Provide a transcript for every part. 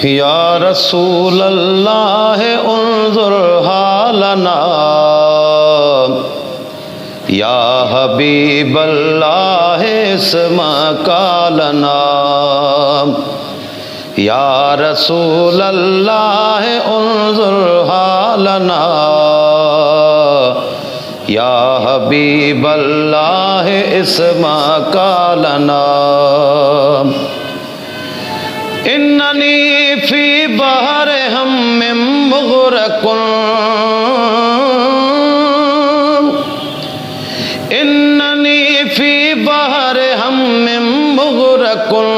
या रसूल अल्लाह उन्जुर हालना, या हबीब अल्लाह इस्मा कालना, या रसूल अल्लाह उन्जुर हालना, या हबीब अल्लाह इस्मा कालना। इन्ननी फी बहर हम मुग़रक़ुन, इन्ननी फी बहर हम मुग़रक़ुन,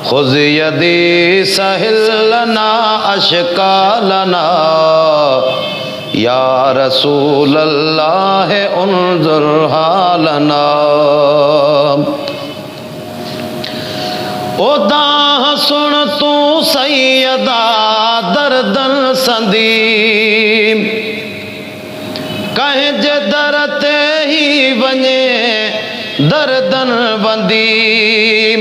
खुज़ यदी सहिल लना अशकालना, या रसूल अल्लाह उन्जुर हालना। ओ दाह सुन तू सैयदा दर्दन संदीम, कहीं जे दर ते ही वञे दर्दन बंदीम।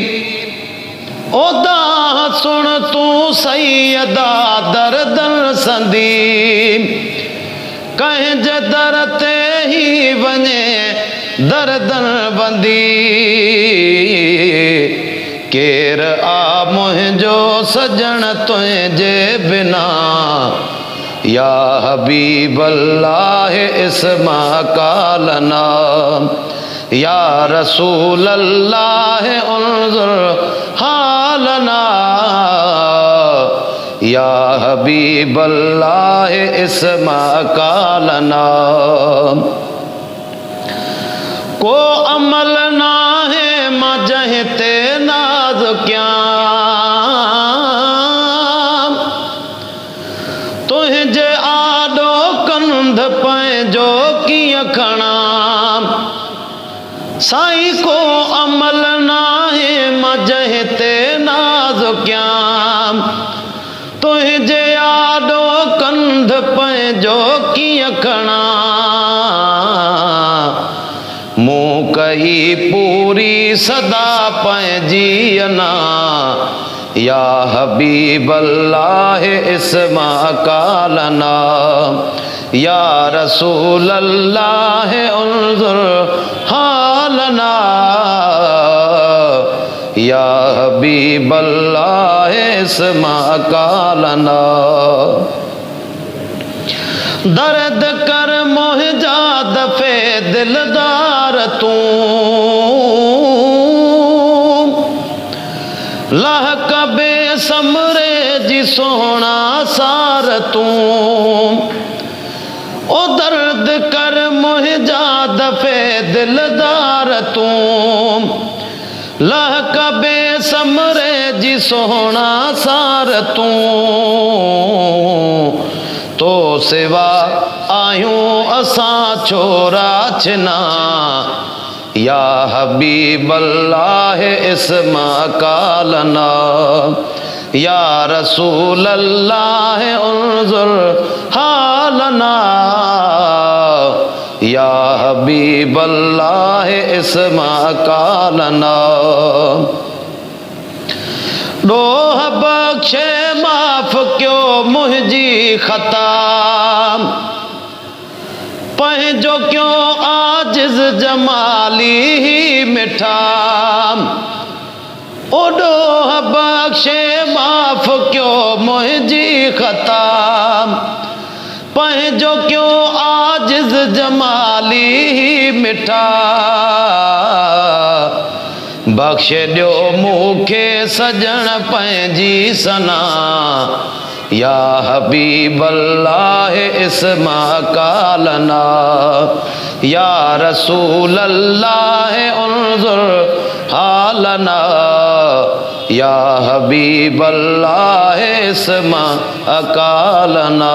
ओ दाह सुन तू सैयदा दर्दन संदीम, कहीं जे दर ते ही वञे दर्दन बंदी। केर आ मुंहिंजो सजण तुंहिंजे बिना, या हबीब अल्लाह इस्मा कालना, या रसूल अल्लाह उन्जुर हालना, या हबीब अल्लाह इस्मा कालना। को अमल ना है मां जहते नाज क्या, तुझे आडो कंध पंहिंजो कीअं खणां। साईं को अमल ना है मां जहते नाज क्या, तुझे आडो कंध पंहिंजो कीअं खणां। मूं कही पूरी सदा पंहिंजी अना, या हबीब अल्लाह इस्मा कालना, या रसूल अल्लाह उन्जुर हालना, या हबीब अल्लाह इस्मा कालना। दर्द कर मुंहिंजा दफ़े दिलदार तूं, लहक बेसमरे जी सोहणा सार तूं। ओ दर्द कर मुंहिंजा दफ़े दिलदार तूं, लहक बेसमरे जी सोहणा सार तूं। तो सिवा आयूं असां छोरा छिना, या हबीब अल्लाह इस्मा कालना, या रसूल अल्लाह उन्जुर हालना, या हबीब अल्लाह इस्मा कालना। डोह बख्शे माफ़ क्यों मुंहिंजी खता, पंहिंजो क्यों आजिज़ जमाली ही मिठा। ओ डोह बख्शे माफ़ क्यों मुंहिंजी खता, पंहिंजो क्यों आजिज़ जमाली ही मिठा। बख्श ॾियो मूंखे सजण पंहिंजी सना, या हबीब अल्लाह इस्मा कालना, या रसूल अल्लाह उन्जुर हालना, या हबीब अल्लाह इस्मा कालना।